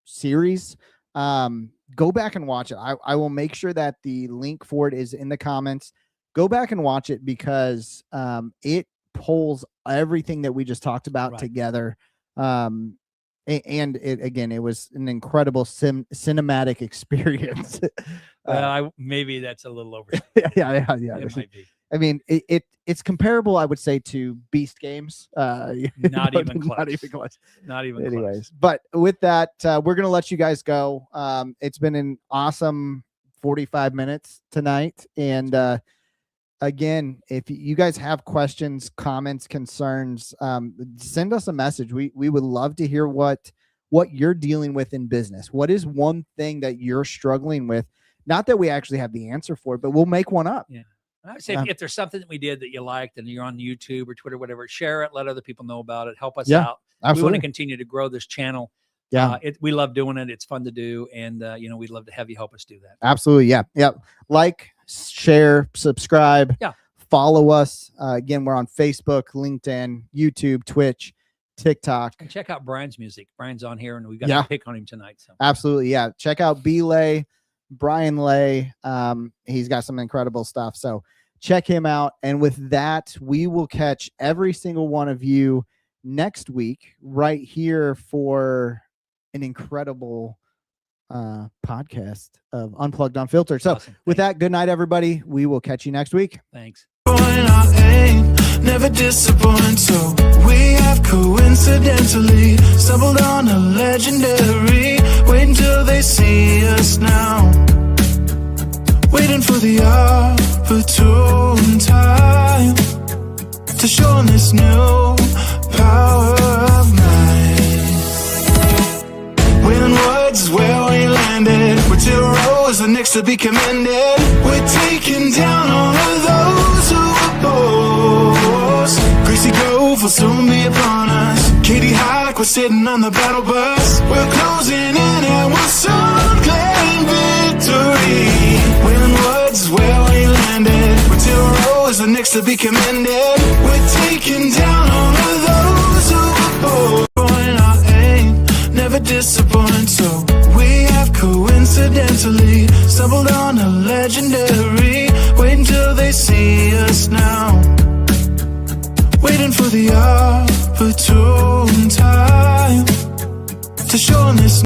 S2: series, go back and watch it. I will make sure that the link for it is in the comments. Go back and watch it because it pulls everything that we just talked about together. And it was an incredible cinematic experience.
S3: Maybe that's a little over.
S2: Yeah.
S3: It might be.
S2: I mean, it's comparable, I would say, to Beast Games.
S3: Not even close.
S2: Anyways, but with that, we're going to let you guys go. It's been an awesome 45 minutes tonight. And again, if you guys have questions, comments, concerns, send us a message. We would love to hear what you're dealing with in business. What is one thing that you're struggling with? Not that we actually have the answer for it, but we'll make one up.
S3: Yeah. I would say if there's something that we did that you liked and you're on YouTube or Twitter, whatever, share it, let other people know about it, help us out.
S2: Absolutely.
S3: We want to continue to grow this channel.
S2: Yeah.
S3: We love doing it. It's fun to do. And, we'd love to have you help us do that.
S2: Absolutely. Yeah. Yeah. Like, share, subscribe.
S3: Yeah.
S2: Follow us. Again, we're on Facebook, LinkedIn, YouTube, Twitch, TikTok.
S3: And check out Brian's music. Brian's on here, and we've got to pick on him tonight. So
S2: absolutely. Yeah. Check out B. Lay, Brian Lay. He's got some incredible stuff. So check him out. And with that, we will catch every single one of you next week right here for an incredible podcast of Unplugged, Unfiltered. So
S3: awesome.
S2: With that, good night, everybody. We will catch you next week.
S3: Thanks.
S1: Never disappoint, so we have coincidentally stumbled on a legendary. Wait until they see us now, waiting for the opportune time to show them this new power of mine. Wailing Woods is where we landed. We're 2 rows, the next to be commended. We're taking down all of those who oppose. Gracie Grove will soon be upon us. Katie Hike, we're sitting on the battle bus. We're closing in and we'll soon claim victory. Wailing Woods is where we landed. We're 2 rows, the next to be commended. We're taking down all of those who oppose. Our aim never disappoint, so we have coincidentally stumbled on a legendary. Wait until they see us now, waiting for the opportune time to show them this